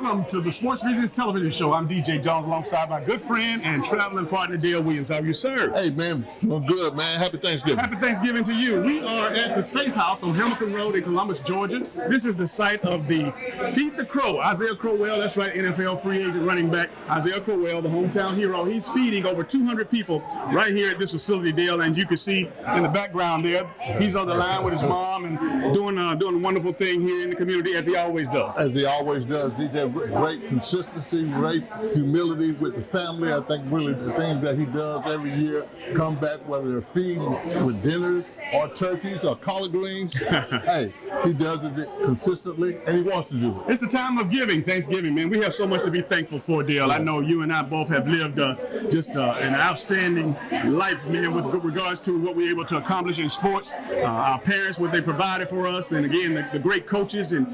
Welcome to the Sports Visions Television Show. I'm DJ Jones alongside my good friend and traveling partner Dale Williams. How are you, sir? Hey, man. I'm good, man. Happy Thanksgiving. Happy Thanksgiving to you. We are at the Safe House on Hamilton Road in Columbus, Georgia. This is the site of the Feed the Crow. Isaiah Crowell, that's right, NFL free agent running back. Isaiah Crowell, the hometown hero. He's feeding over 200 people right here at this facility, Dale. And you can see in the background there, he's on the line with his mom and doing a wonderful thing here in the community as he always does. As he always does, DJ, great consistency, great humility with the family. I think really the things that he does every year come back, whether they're feeding with dinner or turkeys or collard greens. Hey, he does it consistently and he wants to do it. It's the time of giving, Thanksgiving, man. We have so much to be thankful for, Dale. I know you and I both have lived an outstanding life, man, with regards to what we're able to accomplish in sports. Our parents, what they provided for us, and again, the great coaches and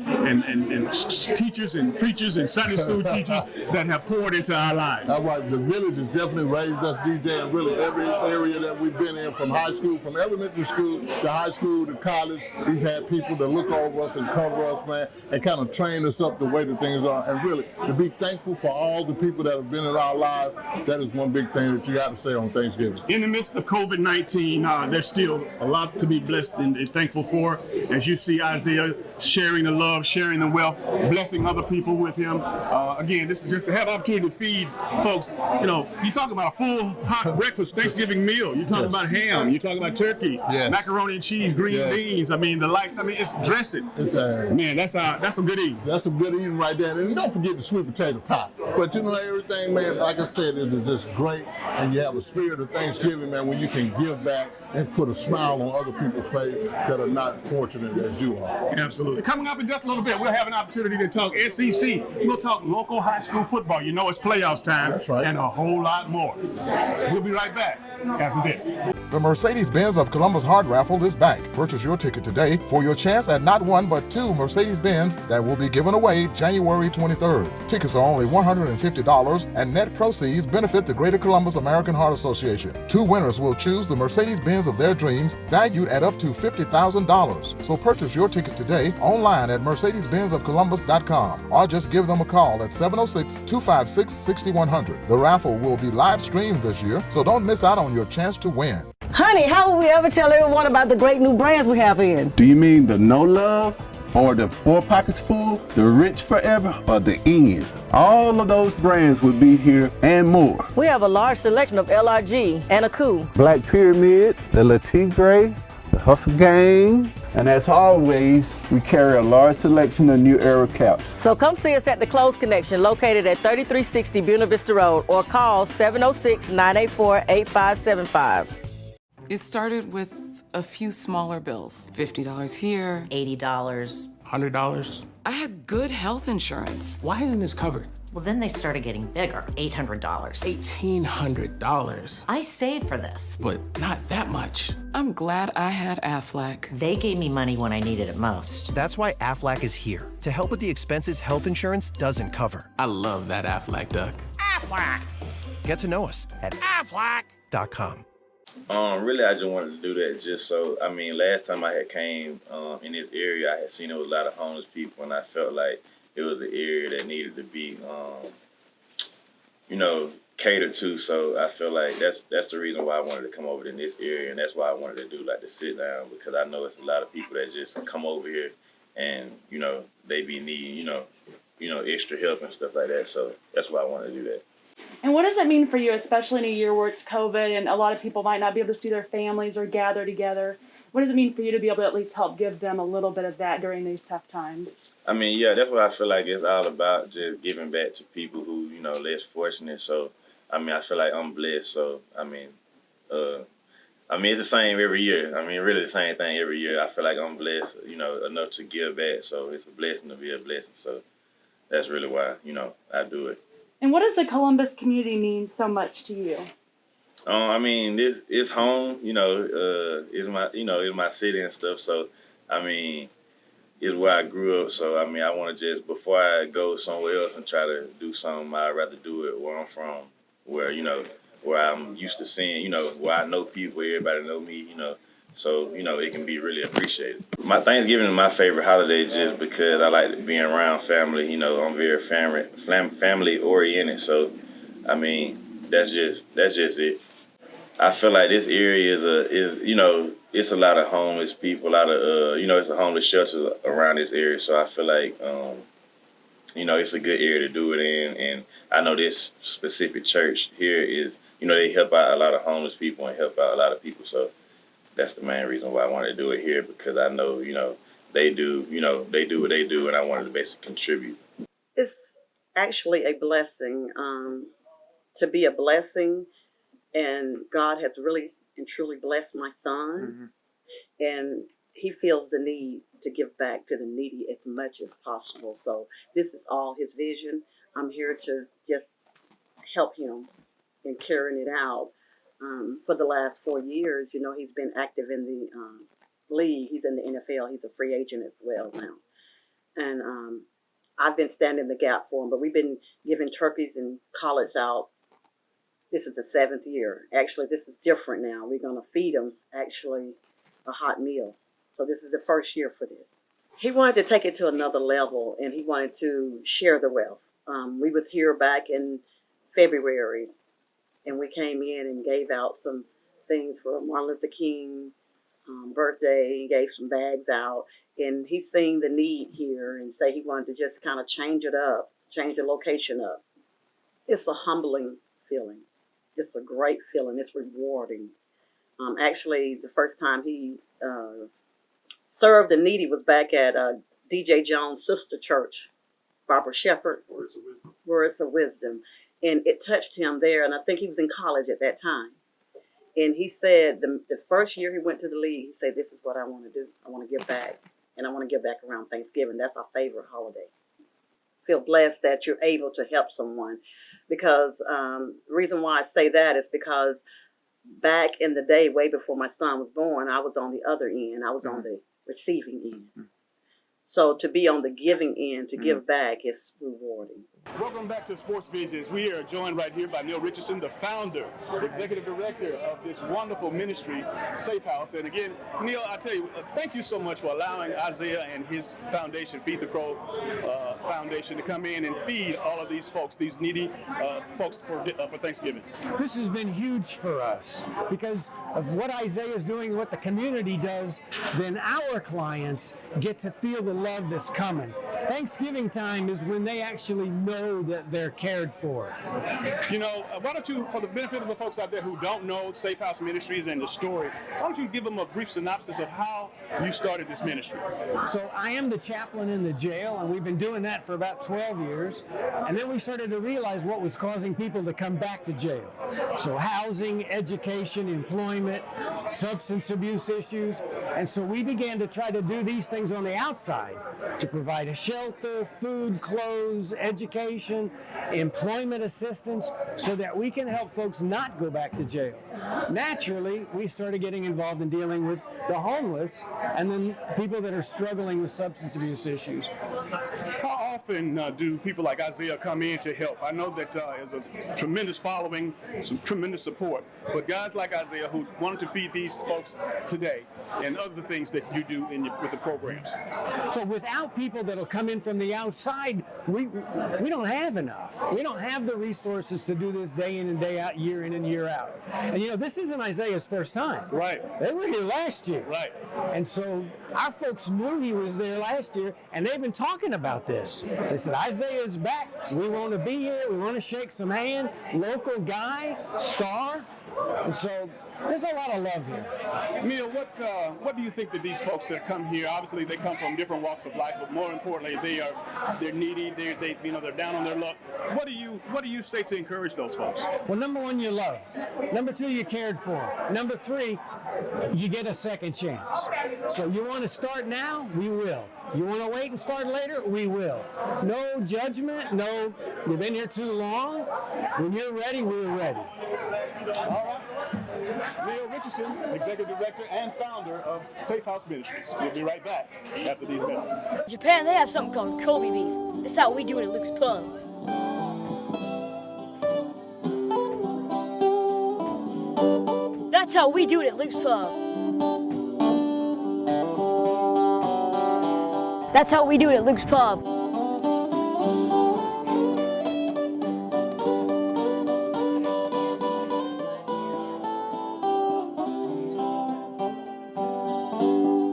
teachers and preachers and Sunday school teachers that have poured into our lives. That's right. The village has definitely raised us, DJ, and really every area that we've been in, from high school, from elementary school to high school to college, we've had people that look over us and cover us, man, and kind of train us up the way that things are. And really, to be thankful for all the people that have been in our lives, that is one big thing that you got to say on Thanksgiving. In the midst of COVID-19, there's still a lot to be blessed and thankful for. As you see Isaiah sharing the love, sharing the wealth, blessing other people with him. Again, this is just to have opportunity to feed folks. You know, you talk about a full hot breakfast Thanksgiving meal. You talk about ham. You talk about turkey, macaroni and cheese, green beans. I mean, the lights. I mean, it's dressing. Man, that's some good eating. That's some good eating right there. And don't forget the sweet potato pie. But you know, everything, man, like I said, it is just great. And you have a spirit of Thanksgiving, man, when you can give back and put a smile on other people's face that are not fortunate as you are. Absolutely. Coming up in just a little bit, we'll have an opportunity to talk SEC. We'll talk local high school football. You know it's playoffs time. That's right. And a whole lot more. We'll be right back after this. The Mercedes-Benz of Columbus Heart Raffle is back. Purchase your ticket today for your chance at not one but two Mercedes-Benz that will be given away January 23rd. Tickets are only $150 and net proceeds benefit the Greater Columbus American Heart Association. Two winners will choose the Mercedes-Benz of their dreams, valued at up to $50,000. So purchase your ticket today online at mercedes-benzofcolumbus.com or just give them a call at 706-256-6100. The raffle will be live streamed this year, so don't miss out on your chance to win. Honey, how will we ever tell everyone about the great new brands we have in? Do you mean the No Love, or the Four Pockets Full, the Rich Forever, or the In? All of those brands will be here and more. We have a large selection of LRG and Aku, Black Pyramid, the La Tigre, the Hustle Gang, and as always, we carry a large selection of New Era caps. So come see us at the Clothes Connection, located at 3360 Buena Vista Road, or call 706-984-8575. It started with a few smaller bills. $50 here, $80, $100. I had good health insurance. Why isn't this covered? Well, then they started getting bigger. $800. $1,800. I saved for this. But not that much. I'm glad I had Aflac. They gave me money when I needed it most. That's why Aflac is here, to help with the expenses health insurance doesn't cover. I love that Aflac duck. Aflac! Get to know us at aflac.com. Really, I just wanted to do that just so, I mean, last time I had came in this area, I had seen there was a lot of homeless people, and I felt like it was an area that needed to be, catered to. So I feel like that's the reason why I wanted to come over to this area, and that's why I wanted to do like the sit down, because I know it's a lot of people that just come over here and, they be needing, extra help and stuff like that. So that's why I wanted to do that. And what does it mean for you, especially in a year where it's COVID and a lot of people might not be able to see their families or gather together? What does it mean for you to be able to at least help give them a little bit of that during these tough times? I mean, yeah, that's what I feel like it's all about, just giving back to people who, less fortunate. So, I mean, I feel like I'm blessed. So, it's the same every year. I mean, really the same thing every year. I feel like I'm blessed, enough to give back. So it's a blessing to be a blessing. So that's really why, I do it. And what does the Columbus community mean so much to you? This is home, it's my city and stuff. So, it's where I grew up. So, I want to just, before I go somewhere else and try to do something, I'd rather do it where I'm from, where, where I'm used to seeing, where I know people, where everybody know me, So, you know, it can be really appreciated. My Thanksgiving is my favorite holiday just because I like being around family. You know, I'm very family oriented. So, I mean, that's just it. I feel like this area is you know, it's a lot of homeless people, a lot of you know, it's a homeless shelter around this area. So I feel like you know, it's a good area to do it in. And I know this specific church here is, you know, they help out a lot of homeless people and help out a lot of people. So that's the main reason why I wanted to do it here, because I know, you know, they do what they do, and I wanted to basically contribute. It's actually a blessing to be a blessing, and God has really and truly blessed my son, and he feels the need to give back to the needy as much as possible. So this is all his vision. I'm here to just help him in carrying it out. For the last 4 years, you know, he's been active in the league. He's in the NFL. He's a free agent as well now. And I've been standing the gap for him, but we've been giving turkeys and collards out. This is the 7th year. Actually, this is different now. We're going to feed him, actually, a hot meal. So this is the first year for this. He wanted to take it to another level, and he wanted to share the wealth. We was here back in February, and we came in and gave out some things for Martin Luther King birthday, and gave some bags out. And he seen the need here and say he wanted to just kind of change it up, change the location up. It's a humbling feeling. It's a great feeling. It's rewarding. Actually, the first time he served the needy was back at DJ Jones' sister church, Barbara Shepherd, Words of Wisdom. And it touched him there, and I think he was in college at that time. And he said the first year he went to the league, he said, this is what I want to do. I want to give back, and I want to give back around Thanksgiving. That's our favorite holiday. Feel blessed that you're able to help someone, because the reason why I say that is because back in the day, way before my son was born, I was on the other end. I was on the receiving end. So to be on the giving end, to give back, is rewarding. Welcome back to Sports Visions. We are joined right here by Neil Richardson, the founder, executive director of this wonderful ministry, Safe House. And again, Neil, I tell you, thank you so much for allowing Isaiah and his foundation, Feed the Crow Foundation, to come in and feed all of these folks, these needy folks for Thanksgiving. This has been huge for us because of what Isaiah is doing, what the community does. Then our clients get to feel the love that's coming. Thanksgiving time is when they actually know that they're cared for. You know, why don't you, for the benefit of the folks out there who don't know Safe House Ministries and the story, why don't you give them a brief synopsis of how you started this ministry? So I am the chaplain in the jail, and we've been doing that for about 12 years. And then we started to realize what was causing people to come back to jail. So housing, education, employment, substance abuse issues. And so we began to try to do these things on the outside to provide a shelter, food, clothes, education, employment assistance, so that we can help folks not go back to jail. Naturally, we started getting involved in dealing with the homeless and then people that are struggling with substance abuse issues. How often do people like Isaiah come in to help? I know that there's a tremendous following, some tremendous support, but guys like Isaiah who wanted to feed these folks today and other things that you do with the programs. So without people that'll come in from the outside, we don't have enough. We don't have the resources to do this day in and day out, year in and year out. And you know, this isn't Isaiah's first time. Right. They were here last year. Right. And so our folks knew he was there last year, and they've been talking about this. They said, Isaiah's back. We want to be here. We want to shake some hand. Local guy, star. And so there's a lot of love here. Neil, what do you think that these folks that come here, obviously they come from different walks of life, but more importantly, they're needy, they're down on their luck. What do you say to encourage those folks? Well, number one, you love. Number two, you cared for. Number three, you get a second chance. So you want to start now? We will. You want to wait and start later? We will. No judgment, no, you've been here too long. When you're ready, we're ready. All right. Neil Richardson, Executive Director and founder of Safe House Ministries. We'll be right back after these messages. In Japan, they have something called Kobe beef. That's how we do it at Luke's Pub. That's how we do it at Luke's Pub. That's how we do it at Luke's Pub.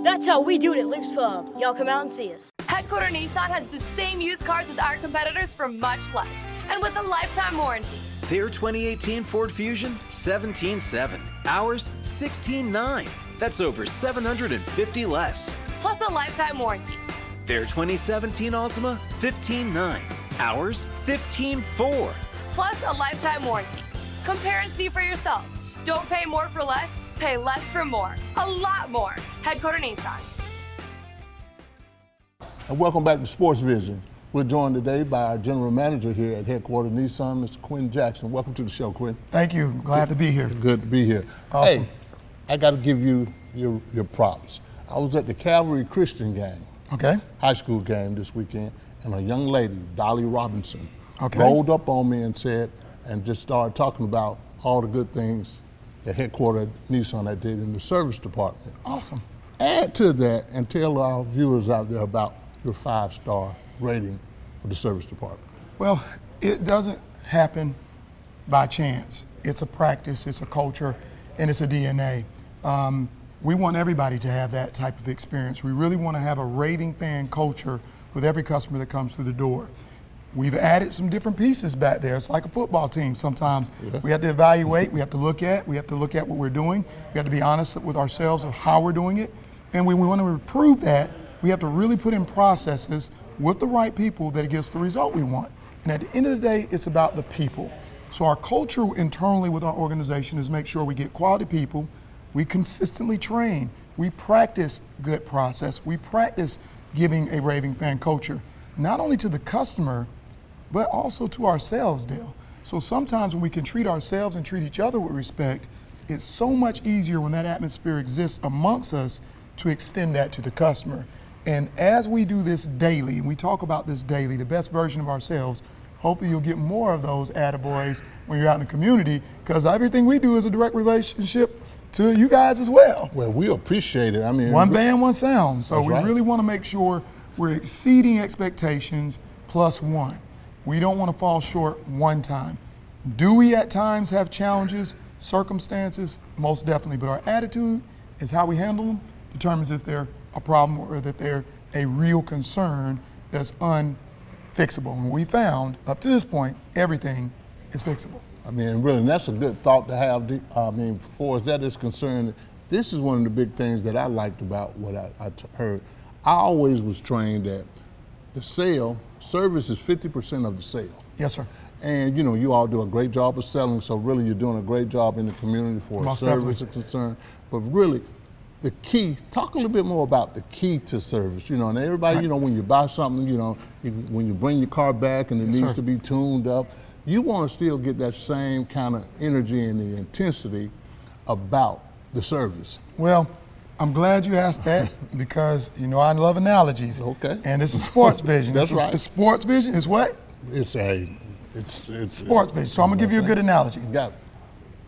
That's how we do it at Luke's Pub. Y'all come out and see us. Headquarter Nissan has the same used cars as our competitors for much less, and with a lifetime warranty. Their 2018 Ford Fusion, 17.7. Ours, 16.9. That's over $750 less. Plus a lifetime warranty. Their 2017 Altima, 15.9. Ours, 15.4. Plus a lifetime warranty. Compare and see for yourself. Don't pay more for less, pay less for more. A lot more. Headquarter Nissan. And welcome back to Sports Vision. We're joined today by our general manager here at Headquarter Nissan, Mr. Quinn Jackson. Welcome to the show, Quinn. Thank you. Glad to be here. Good to be here. Awesome. Hey, I got to give you your props. I was at the Calvary Christian game, high school game this weekend, and a young lady, Dolly Robinson, rolled up on me and said, and just started talking about all the good things that Headquarter Nissan that did in the service department. Awesome. Add to that and tell our viewers out there about your 5-star rating for the service department. Well, it doesn't happen by chance. It's a practice, it's a culture, and it's a DNA. We want everybody to have that type of experience. We really want to have a raving fan culture with every customer that comes through the door. We've added some different pieces back there. It's like a football team sometimes. We have to evaluate, we have to look at what we're doing. We have to be honest with ourselves of how we're doing it. And when we want to improve that, we have to really put in processes with the right people that gets the result we want. And at the end of the day, it's about the people. So our culture internally with our organization is make sure we get quality people, we consistently train, we practice good process, we practice giving a raving fan culture, not only to the customer, but also to ourselves, Dale. So sometimes when we can treat ourselves and treat each other with respect, it's so much easier when that atmosphere exists amongst us to extend that to the customer. And as we do this daily, and we talk about this daily, the best version of ourselves, hopefully you'll get more of those attaboys when you're out in the community, because everything we do is a direct relationship to you guys as well. Well, we appreciate it. I mean, one band, one sound. So we right. really want to make sure we're exceeding expectations plus one. We don't want to fall short one time. Do we at times have challenges, circumstances? Most definitely, but our attitude is how we handle them determines if they're a problem or that they're a real concern that's unfixable. And we found, up to this point, everything is fixable. I mean, really, and that's a good thought to have. I mean, as far as that is concerned, this is one of the big things that I liked about what I heard. I always was trained that the service is 50% of the sale. Yes, sir. And you know, you all do a great job of selling, so really you're doing a great job in the community for Most service definitely. is concerned. But really, the key, talk a little bit more about the key to service, you know, and everybody, Right. you know, when you buy something, you know, when you bring your car back and it Yes, needs sir. to be tuned up, you want to still get that same kind of energy and the intensity about the service. Well, I'm glad you asked that because, you know, I love analogies. Okay. And it's a sports vision. That's right. It's sports vision is what? It's Sports vision. So I'm gonna give you a good analogy. Got it.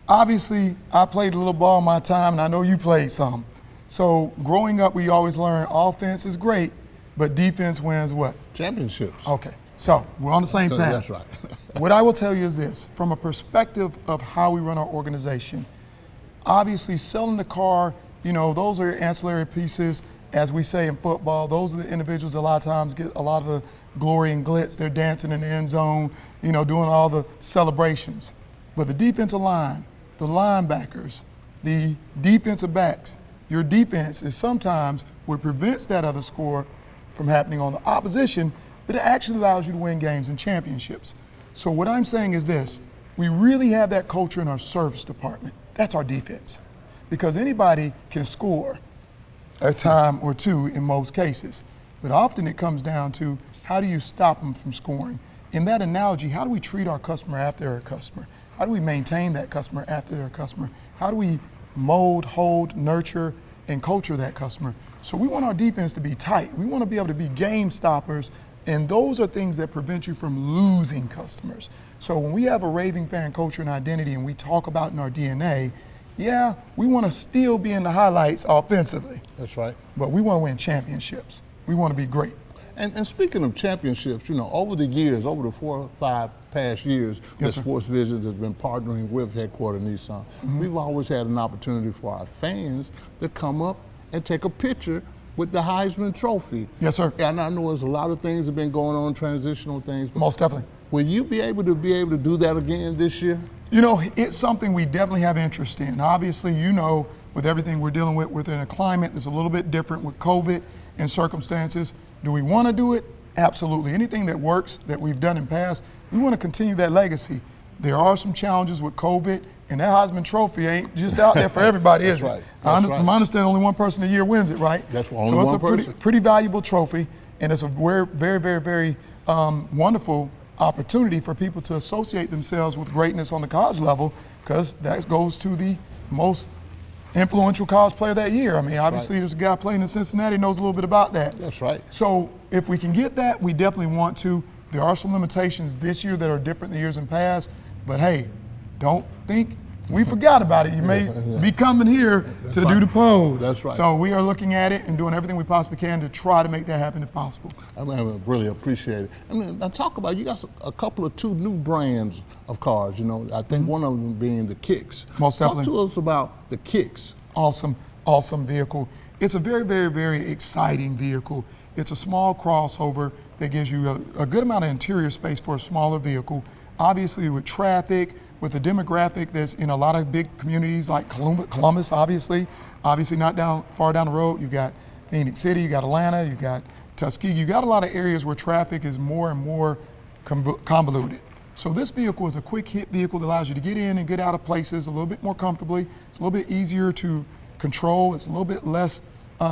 Obviously, I played a little ball in my time, and I know you played some. So growing up, we always learn offense is great, but defense wins what? Championships. Okay. So we're on the same path. That's right. What I will tell you is this, from a perspective of how we run our organization, obviously selling the car, you know, those are ancillary pieces. As we say in football, those are the individuals that a lot of times get a lot of the glory and glitz. They're dancing in the end zone, you know, doing all the celebrations. But the defensive line, the linebackers, the defensive backs, your defense is sometimes what prevents that other score from happening on the opposition, that it actually allows you to win games and championships. So what I'm saying is this, we really have that culture in our service department. That's our defense. Because anybody can score a time or two in most cases. But often it comes down to how do you stop them from scoring? In that analogy, how do we treat our customer after they're a customer? How do we maintain that customer after they're a customer? How do we mold, hold, nurture, and culture that customer? So we want our defense to be tight. We want to be able to be game stoppers, and those are things that prevent you from losing customers. So when we have a raving fan culture and identity and we talk about in our DNA, yeah, we want to still be in the highlights offensively. That's right. But we want to win championships. We want to be great. And speaking of championships, you know, over the years, over the 4 or 5 past years that Sports Vision has been partnering with Headquarters Nissan, we've always had an opportunity for our fans to come up and take a picture with the Heisman Trophy. Yes, sir. And I know there's a lot of things have been going on, transitional things. Most definitely. Will you be able to do that again this year? You know, it's something we definitely have interest in. Obviously, you know, with everything we're dealing with within a climate that's a little bit different with COVID and circumstances, do we want to do it? Absolutely. Anything that works that we've done in past, we want to continue that legacy. There are some challenges with COVID, and that Heisman Trophy ain't just out there for everybody, is it? From my understanding, only one person a year wins it, right? That's only one person. So it's a pretty valuable trophy, and it's a very, very, very wonderful opportunity for people to associate themselves with greatness on the college level, because that goes to the most influential college player that year. I mean, obviously there's a guy playing in Cincinnati knows a little bit about that. That's right. So if we can get that, we definitely want to. There are some limitations this year that are different than years in past, but hey, don't think we forgot about it. You may be coming here to do the pose. That's right. So we are looking at it and doing everything we possibly can to try to make that happen if possible. I really appreciate it. I mean, I talk about, you got a couple of 2 new brands of cars, you know. I think one of them being the Kicks. Most definitely. Talk to us about the Kicks. Awesome vehicle. It's a very, very, very exciting vehicle. It's a small crossover that gives you a good amount of interior space for a smaller vehicle. Obviously with traffic, with the demographic that's in a lot of big communities like Columbus, obviously not far down the road. You got Phoenix City, you got Atlanta, you got Tuskegee. You got a lot of areas where traffic is more and more convoluted. So this vehicle is a quick hit vehicle that allows you to get in and get out of places a little bit more comfortably. It's a little bit easier to control. It's a little bit less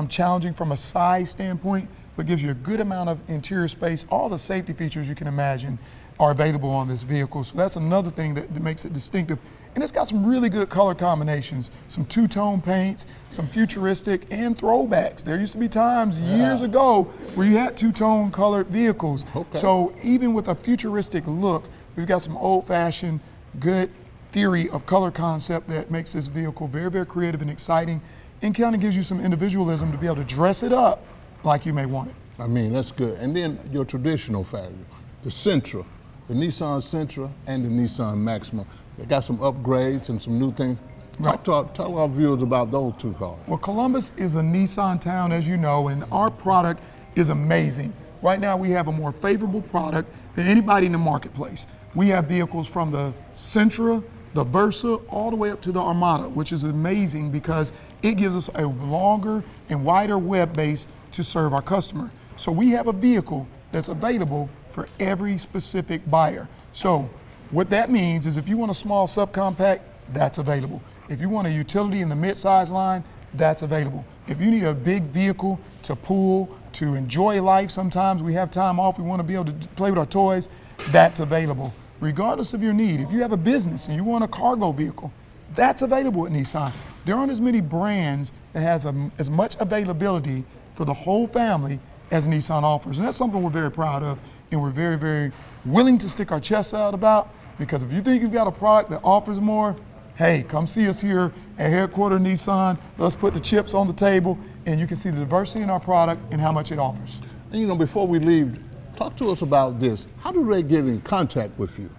challenging from a size standpoint, but gives you a good amount of interior space. All the safety features you can imagine are available on this vehicle. So that's another thing that makes it distinctive. And it's got some really good color combinations, some two-tone paints, some futuristic and throwbacks. There used to be times years ago where you had two-tone colored vehicles. Okay. So even with a futuristic look, we've got some old-fashioned, good theory of color concept that makes this vehicle very, very creative and exciting, and kind of gives you some individualism to be able to dress it up like you may want it. I mean, that's good. And then your traditional value, the Sentra, the Nissan Sentra and the Nissan Maxima. They got some upgrades and some new things. Tell our viewers about those 2 cars. Well, Columbus is a Nissan town, as you know, and our product is amazing. Right now, we have a more favorable product than anybody in the marketplace. We have vehicles from the Sentra, the Versa, all the way up to the Armada, which is amazing because it gives us a longer and wider web base to serve our customer. So we have a vehicle that's available for every specific buyer. So what that means is if you want a small subcompact, that's available. If you want a utility in the mid-size line, that's available. If you need a big vehicle to pull, to enjoy life, sometimes we have time off, we want to be able to play with our toys, that's available. Regardless of your need, if you have a business and you want a cargo vehicle, that's available at Nissan. There aren't as many brands that has as much availability for the whole family as Nissan offers. And that's something we're very proud of, and we're very, very willing to stick our chests out about, because if you think you've got a product that offers more, hey, come see us here at Headquarters Nissan. Let's put the chips on the table, and you can see the diversity in our product and how much it offers. And you know, before we leave, talk to us about this. How do they get in contact with you?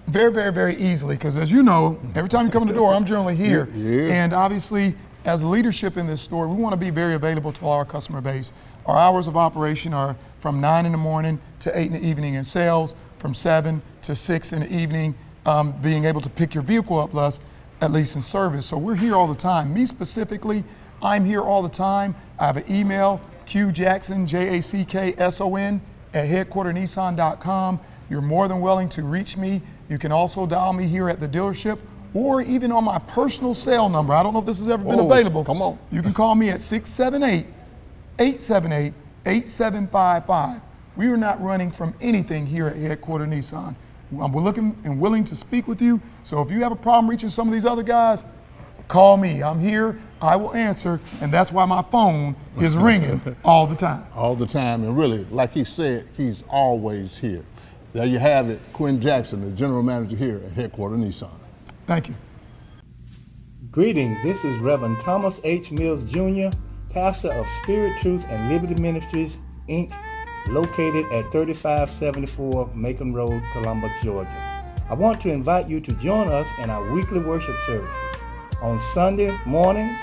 Very, very, very easily, because as you know, every time you come in the door, I'm generally here. Yeah. And obviously, as leadership in this store, we want to be very available to our customer base. Our hours of operation are from 9 in the morning to 8 in the evening, and sales from 7 to 6 in the evening, being able to pick your vehicle up plus at least in service. So we're here all the time. Me specifically, I'm here all the time. I have an email, qjackson, Jackson, at headquartersnissan.com. You're more than willing to reach me. You can also dial me here at the dealership or even on my personal cell number. I don't know if this has ever been available. Come on. You can call me at 678-878-8755. We are not running from anything here at Headquarters Nissan. We're looking and willing to speak with you. So if you have a problem reaching some of these other guys, call me. I'm here. I will answer. And that's why my phone is ringing all the time. All the time. And really, like he said, he's always here. There you have it. Quinn Jackson, the general manager here at Headquarters Nissan. Thank you. Greetings. This is Reverend Thomas H. Mills Jr., pastor of Spirit, Truth, and Liberty Ministries, Inc., located at 3574 Macon Road, Columbus, Georgia. I want to invite you to join us in our weekly worship services. On Sunday mornings,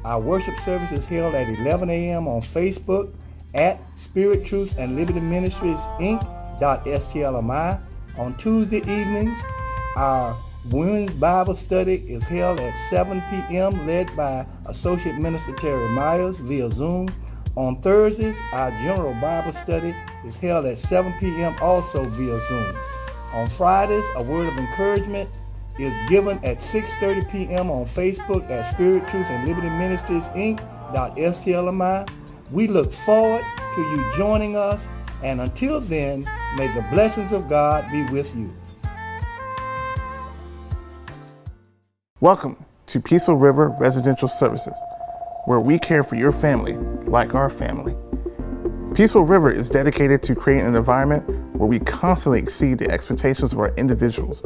our worship service is held at 11 a.m. on Facebook at Spirit, Truth, and Liberty Ministries, Inc.STLMI. On Tuesday evenings, our Women's Bible Study is held at 7 p.m. led by Associate Minister Terry Myers via Zoom. On Thursdays, our General Bible Study is held at 7 p.m. also via Zoom. On Fridays, a word of encouragement is given at 6:30 p.m. on Facebook at Spirit, Truth, and Liberty Ministries, Inc.STLMI. We look forward to you joining us, and until then, may the blessings of God be with you. Welcome to Peaceful River Residential Services, where we care for your family like our family. Peaceful River is dedicated to creating an environment where we constantly exceed the expectations of our individuals.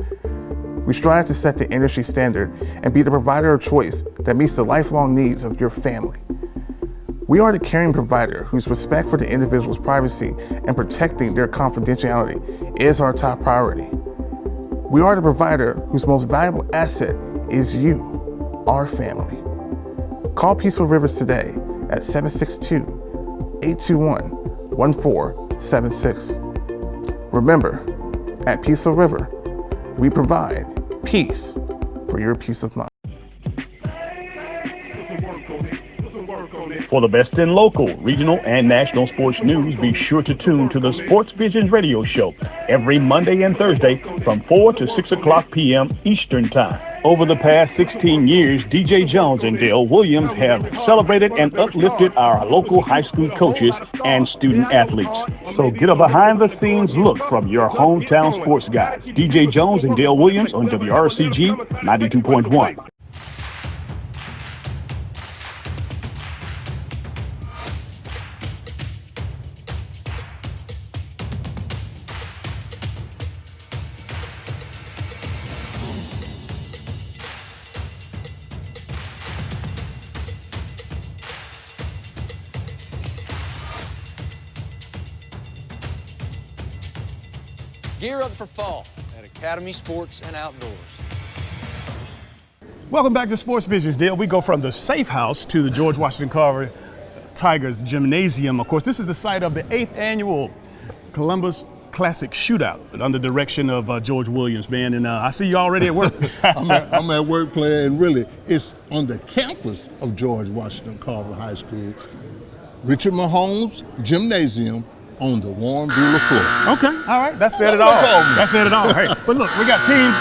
We strive to set the industry standard and be the provider of choice that meets the lifelong needs of your family. We are the caring provider whose respect for the individual's privacy and protecting their confidentiality is our top priority. We are the provider whose most valuable asset is you, our family. Call Peaceful Rivers today at 762-821-1476. Remember, at Peaceful River, we provide peace for your peace of mind. For the best in local, regional, and national sports news, be sure to tune to the Sports Visions radio show every Monday and Thursday from 4 to 6 o'clock p.m. Eastern Time. Over the past 16 years, DJ Jones and Dale Williams have celebrated and uplifted our local high school coaches and student athletes. So get a behind-the-scenes look from your hometown sports guys. DJ Jones and Dale Williams on WRCG 92.1. Gear up for fall at Academy Sports and Outdoors. Welcome back to Sports Visions, Dale. We go from the safe house to the George Washington Carver Tigers Gymnasium. Of course, this is the site of the 8th annual Columbus Classic Shootout under the direction of George Williams, man. And I see you already at work. I'm at work playing, and really, it's on the campus of George Washington Carver High School, Richard Mahomes Gymnasium, on the warm Beulah floor. Okay, all right, that said it all. That said it all. Hey, but look, we got teams.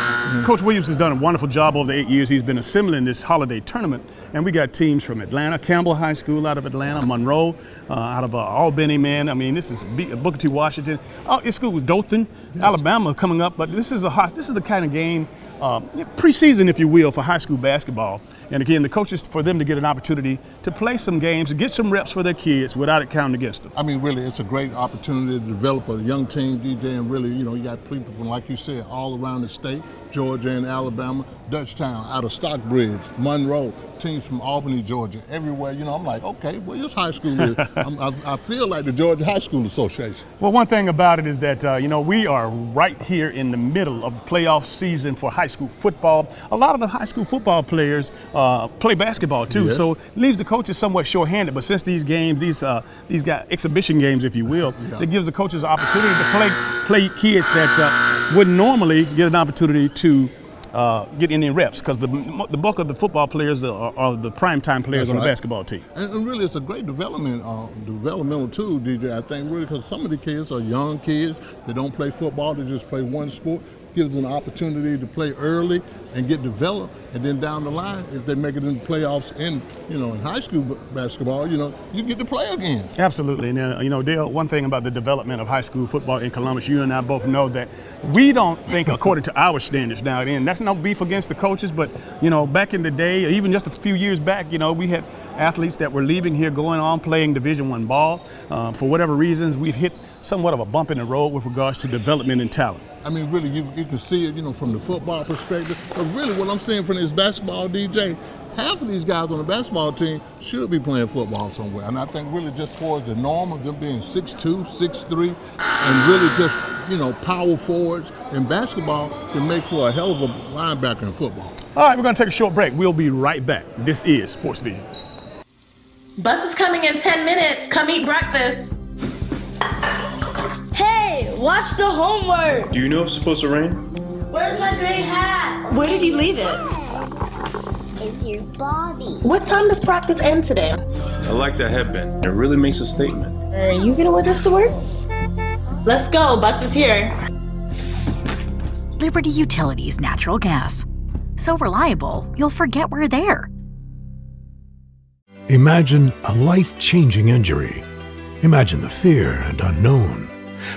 Coach Williams has done a wonderful job over the 8 years he's been assembling this holiday tournament, and we got teams from Atlanta, Campbell High School out of Atlanta, Monroe, out of Albany, man. I mean, this is Booker T. Washington. It's school with Dothan, yes. Alabama coming up, but this is the kind of game, preseason, if you will, for high school basketball. And again, the coaches, for them to get an opportunity to play some games, to get some reps for their kids without it counting against them. I mean, really, it's a great opportunity to develop a young team, DJ, and really, you got people from, like you said, all around the state, Georgia and Alabama, Dutchtown, out of Stockbridge, Monroe, teams from Albany, Georgia, everywhere. I'm like, okay, well, this high school is, I feel like the Georgia High School Association. Well, one thing about it is that, we are right here in the middle of the playoff season for high school football. A lot of the high school football players play basketball too, yes. So it leaves the coaches somewhat short-handed. But since these games, these got exhibition games, if you will, yeah. It gives the coaches an opportunity to play kids that wouldn't normally get an opportunity to get any reps, because the bulk of the football players are the primetime players. That's on right. The basketball team. And really, it's a great developmental tool, DJ, I think, really, because some of the kids are young kids. They don't play football. They just play one sport. Gives them an opportunity to play early and get developed, and then down the line, if they make it in the playoffs in high school basketball, you get to play again. Absolutely. And Dale, one thing about the development of high school football in Columbus, you and I both know that we don't think according to our standards now. And that's no beef against the coaches, but back in the day, even just a few years back, we had athletes that were leaving here, going on playing Division I ball. For whatever reasons, we've hit somewhat of a bump in the road with regards to development and talent. I mean, really, you can see it, from the football perspective. But really, what I'm seeing from this basketball, DJ, half of these guys on the basketball team should be playing football somewhere. And I think really just towards the norm of them being 6'2", 6'3", and really just, power forwards in basketball can make for a hell of a linebacker in football. All right, we're going to take a short break. We'll be right back. This is Sports Vision. Bus is coming in 10 minutes. Come eat breakfast. Hey, watch the homework. Do you know if it's supposed to rain? Where's my gray hat? Where did he leave it? It's your body. What time does practice end today? I like that headband. It really makes a statement. Are you gonna wear this to work? Let's go, bus is here. Liberty Utilities natural gas. So reliable, you'll forget we're there. Imagine a life-changing injury. Imagine the fear and unknown.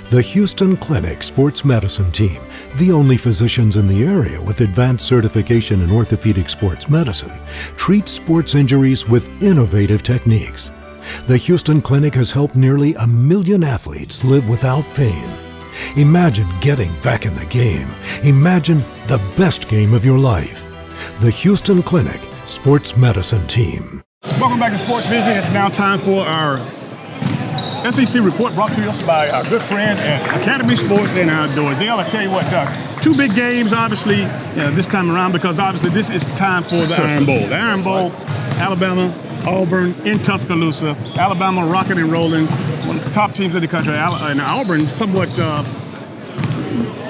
The Houston Clinic Sports Medicine Team, the only physicians in the area with advanced certification in orthopedic sports medicine, treats sports injuries with innovative techniques. The Houston Clinic has helped nearly 1 million athletes live without pain. Imagine getting back in the game. Imagine the best game of your life. The Houston Clinic Sports Medicine Team. Welcome back to Sports Vision. It's now time for our SEC report brought to us by our good friends at Academy Sports and Outdoors. Dale, I tell you what, Doc, 2 big games, obviously, this time around, because obviously this is time for the Iron Bowl. The Iron Bowl, Alabama, Auburn in Tuscaloosa. Alabama rocking and rolling, one of the top teams in the country. And Auburn somewhat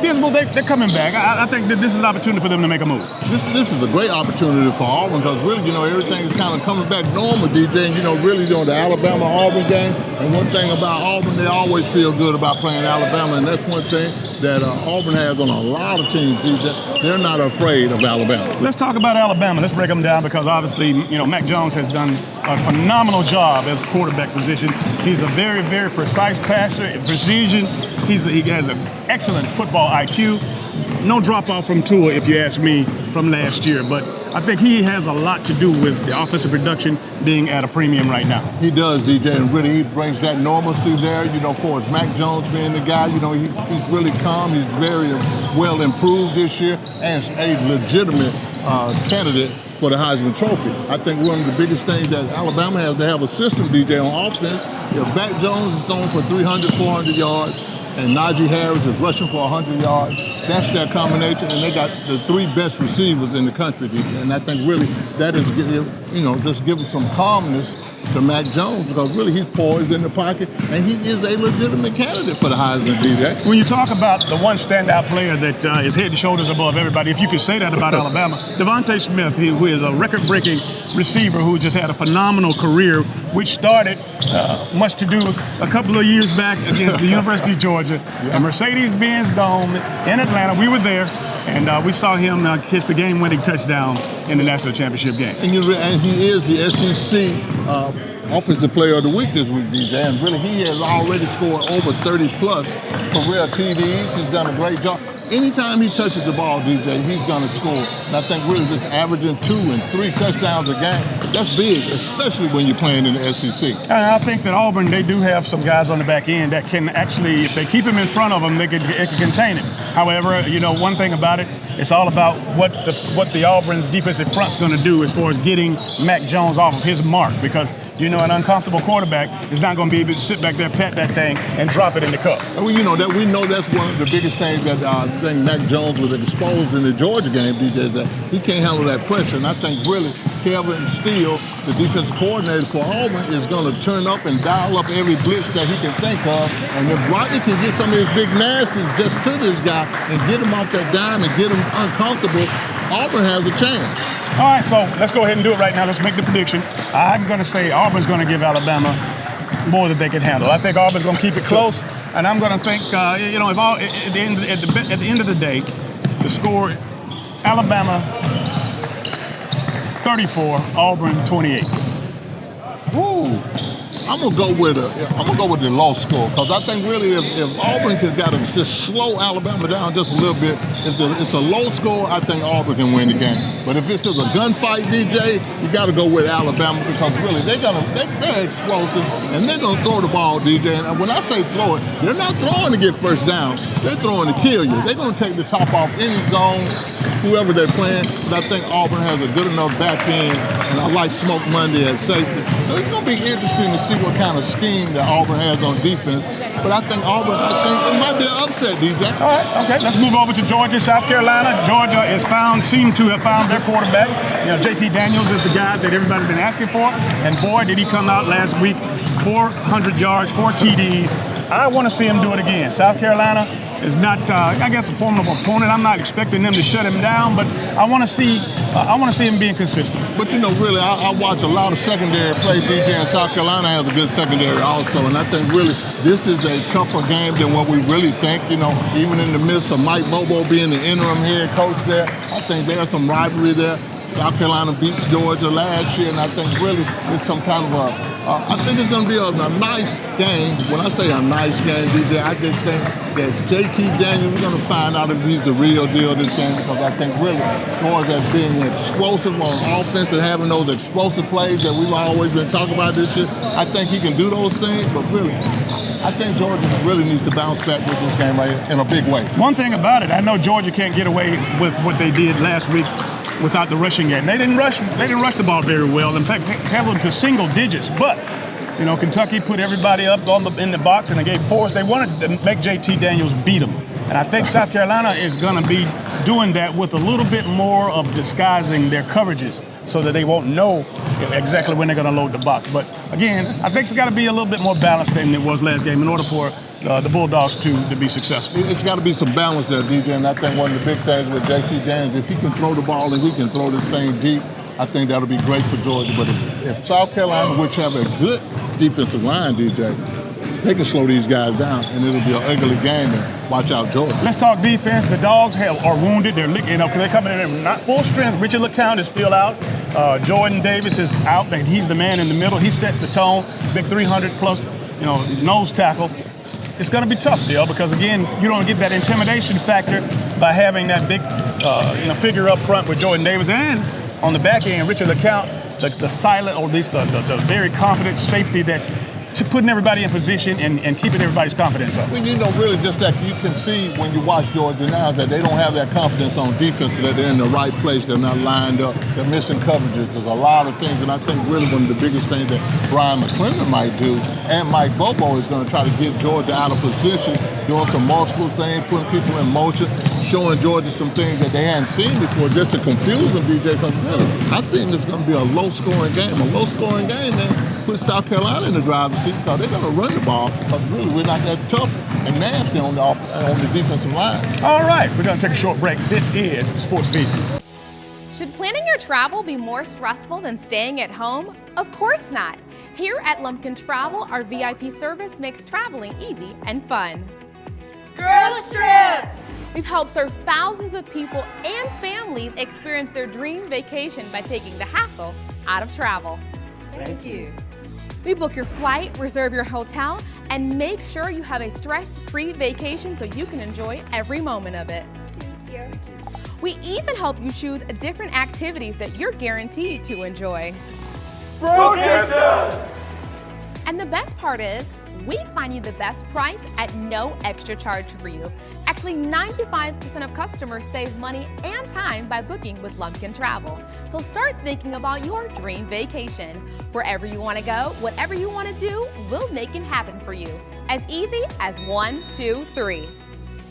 dismal. They're coming back. I think that this is an opportunity for them to make a move. This is a great opportunity for Auburn because really, everything is kind of coming back normal, DJ. And, really doing the Alabama-Auburn game. And one thing about Auburn, they always feel good about playing Alabama. And that's one thing that Auburn has on a lot of teams, DJ. They're not afraid of Alabama. Let's talk about Alabama. Let's break them down because obviously, Mac Jones has done a phenomenal job as a quarterback position. He's a very, very precise passer, precision. He has an excellent football IQ. No drop off from Tua, if you ask me, from last year. But I think he has a lot to do with the offensive production being at a premium right now. He does, DJ, and really he brings that normalcy there, for his Mac Jones being the guy, he's really calm. He's very well improved this year and a legitimate candidate for the Heisman Trophy. I think one of the biggest things that Alabama has, they have a system, DJ, on offense. Mac Jones is throwing for 300, 400 yards. And Najee Harris is rushing for 100 yards. That's their combination, and they got the 3 best receivers in the country. And I think really that is, just giving some calmness to Mac Jones because really he's poised in the pocket, and he is a legitimate candidate for the Heisman, DJ. When you talk about the one standout player that is head and shoulders above everybody, if you could say that about Alabama, Devontae Smith, who is a record-breaking receiver who just had a phenomenal career, which started much to do a couple of years back against the University of Georgia, the Mercedes-Benz Dome in Atlanta. We were there, and we saw him catch the game-winning touchdown in the national championship game. And he is the SEC Offensive Player of the Week this week, DJ. And really, he has already scored over 30-plus career TDs. He's done a great job. Anytime he touches the ball, DJ, he's going to score. And I think really just averaging 2 and 3 touchdowns a game, that's big, especially when you're playing in the SEC. And I think that Auburn, they do have some guys on the back end that can actually, if they keep him in front of them, it can contain him. However, one thing about it, it's all about what the Auburn's defensive front's going to do as far as getting Mac Jones off of his mark because, an uncomfortable quarterback is not going to be able to sit back there, pat that thing, and drop it in the cup. And we know that's one of the biggest things that I think Mac Jones was exposed in the Georgia game, DJ, that he can't handle that pressure. And I think really Kevin Steele, the defensive coordinator for Auburn, is going to turn up and dial up every blitz that he can think of. And if Rodney can get some of his big nasties just to this guy and get him off that dime and get him uncomfortable, Auburn has a chance. All right, so let's go ahead and do it right now. Let's make the prediction. I'm going to say Auburn's going to give Alabama more than they can handle. I think Auburn's going to keep it close, and I'm going to think, if at the end of the day, the score, Alabama 34, Auburn 28. Woo! I'm gonna go with the low score because I think really if Auburn could just slow Alabama down just a little bit, if it's a low score, I think Auburn can win the game. But if it's just a gunfight, DJ, you got to go with Alabama because really they're explosive and they're gonna throw the ball, DJ. And when I say throw it, they're not throwing to get first down. They're throwing to kill you. They're gonna take the top off any zone. whoever they're playing, but I think Auburn has a good enough back end, and I like Smoke Monday at safety. So it's going to be interesting to see what kind of scheme that Auburn has on defense. But I think Auburn, it might be an upset, DJ. All right, okay. Let's move over to Georgia, South Carolina. Georgia seemed to have found their quarterback. JT Daniels is the guy that everybody's been asking for. And boy, did he come out last week, 400 yards, 4 TDs. I want to see him do it again. South Carolina is not, I guess, a formidable opponent. I'm not expecting them to shut him down, but I want to see him being consistent. But really, I watch a lot of secondary play. DJ, and South Carolina has a good secondary also, and I think really this is a tougher game than what we really think. Even in the midst of Mike Bobo being the interim head coach there, I think there's some rivalry there. South Carolina beats Georgia last year, and I think really it's some kind of I think it's going to be a nice game. When I say a nice game, DJ, I just think that JT Daniels, we're going to find out if he's the real deal this game, because I think really, as far as being explosive on offense and having those explosive plays that we've always been talking about this year, I think he can do those things, but really, I think Georgia really needs to bounce back with this game right here in a big way. One thing about it, I know Georgia can't get away with what they did last week without the rushing game. They didn't rush the ball very well. In fact, held them to single digits. But Kentucky put everybody up in the box and they gave force. They wanted to make JT Daniels beat them. And I think South Carolina is going to be doing that with a little bit more of disguising their coverages so that they won't know exactly when they're going to load the box. But again, I think it's got to be a little bit more balanced than it was last game in order for the Bulldogs to be successful. It's got to be some balance there, DJ, and I think one of the big things with JT Daniels, if he can throw the ball and he can throw this thing deep, I think that'll be great for Georgia. But if South Carolina, which have a good defensive line, DJ, they can slow these guys down, and it'll be an ugly game. And watch out, Georgia. Let's talk defense. The Dogs are wounded. They're coming in not full strength. Richard LeCount is still out. Jordan Davis is out. He's the man in the middle. He sets the tone. Big 300-plus, nose tackle. It's going to be tough, Dale, because again, you don't get that intimidation factor by having that big, figure up front with Jordan Davis, and on the back end, Richard LeCount, the silent, or at least the very confident safety that's putting everybody in position and keeping everybody's confidence up. Well, really just that you can see when you watch Georgia now that they don't have that confidence on defense, that they're in the right place, they're not lined up, they're missing coverages. There's a lot of things, and I think really one of the biggest things that Brian McClendon might do, and Mike Bobo is going to try to get Georgia out of position, doing some multiple things, putting people in motion, showing Georgia some things that they hadn't seen before, just to confuse them, DJ, because really, I think it's going to be a low-scoring game. A low-scoring game, man, put South Carolina in the driver's seat, because they're going to run the ball, because really we're not that tough and nasty on the defensive line. All right, we're going to take a short break. This is Sports Vision. Should planning your travel be more stressful than staying at home? Of course not. Here at Lumpkin Travel, our VIP service makes traveling easy and fun. Girls Trip! We've helped serve thousands of people and families experience their dream vacation by taking the hassle out of travel. Thank you. We book your flight, reserve your hotel, and make sure you have a stress-free vacation so you can enjoy every moment of it. Thank you. We even help you choose different activities that you're guaranteed to enjoy. Broadcaster! And the best part is, we find you the best price at no extra charge for you. Actually, 95% of customers save money and time by booking with Lumpkin Travel. So start thinking about your dream vacation. Wherever you want to go, whatever you want to do, we'll make it happen for you. As easy as 1, 2, 3.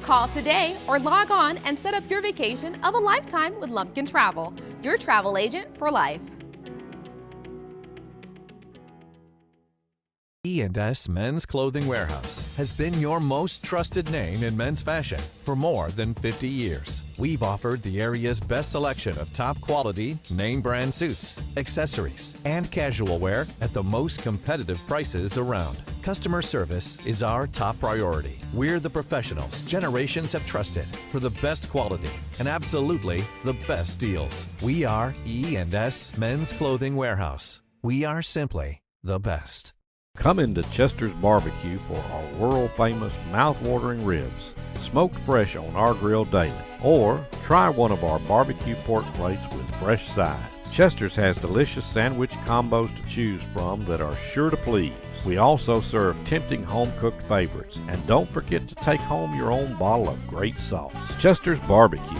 Call today or log on and set up your vacation of a lifetime with Lumpkin Travel, your travel agent for life. E&S Men's Clothing Warehouse has been your most trusted name in men's fashion for more than 50 years. We've offered the area's best selection of top quality, name brand suits, accessories, and casual wear at the most competitive prices around. Customer service is our top priority. We're the professionals generations have trusted for the best quality and absolutely the best deals. We are E&S Men's Clothing Warehouse. We are simply the best. Come into Chester's Barbecue for our world-famous mouth-watering ribs, smoked fresh on our grill daily. Or try one of our barbecue pork plates with fresh sides. Chester's has delicious sandwich combos to choose from that are sure to please. We also serve tempting home-cooked favorites. And don't forget to take home your own bottle of great sauce. Chester's Barbecue,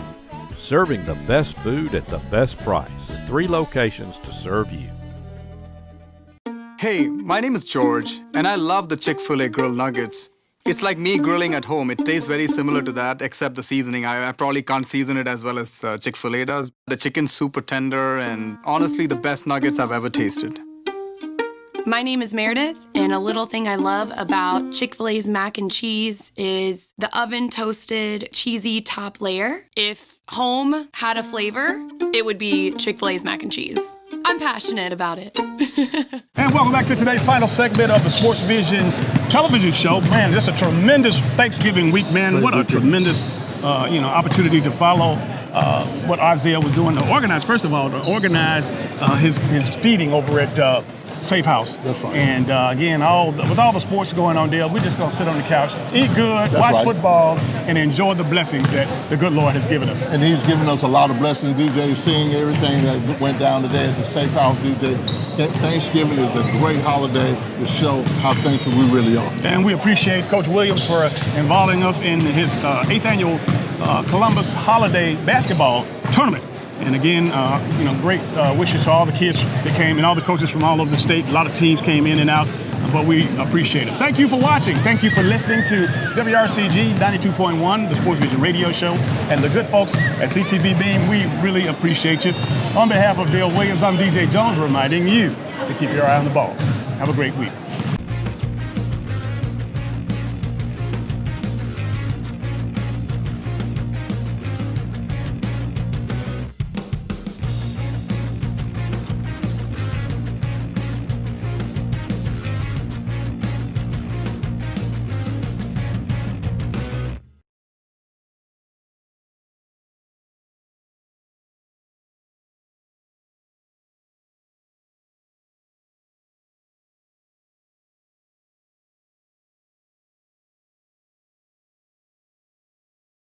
serving the best food at the best price. 3 locations to serve you. Hey, my name is George, and I love the Chick-fil-A grilled nuggets. It's like me grilling at home. It tastes very similar to that, except the seasoning. I probably can't season it as well as Chick-fil-A does. The chicken's super tender, and honestly, the best nuggets I've ever tasted. My name is Meredith, and a little thing I love about Chick-fil-A's mac and cheese is the oven-toasted, cheesy top layer. If home had a flavor, it would be Chick-fil-A's mac and cheese. I'm passionate about it. And welcome back to today's final segment of the Sports Vision's television show. Man, this is a tremendous Thanksgiving week, man. What a tremendous opportunity to follow what Isaiah was doing to organize, first of all, his feeding over at Safe House. That's right. And again, with all the sports going on there, we're just going to sit on the couch, eat good, watch football, and enjoy the blessings that the good Lord has given us. And he's given us a lot of blessings, DJ, seeing everything that went down today at the Safe House, DJ. Thanksgiving is a great holiday to show how thankful we really are. And we appreciate Coach Williams for involving us in his 8th annual Columbus Holiday Basketball Tournament. And again, great wishes to all the kids that came and all the coaches from all over the state. A lot of teams came in and out, but we appreciate it. Thank you for watching. Thank you for listening to WRCG 92.1, the Sports Vision radio show, and the good folks at CTV Beam. We really appreciate you. On behalf of Dale Williams, I'm DJ Jones, reminding you to keep your eye on the ball. Have a great week.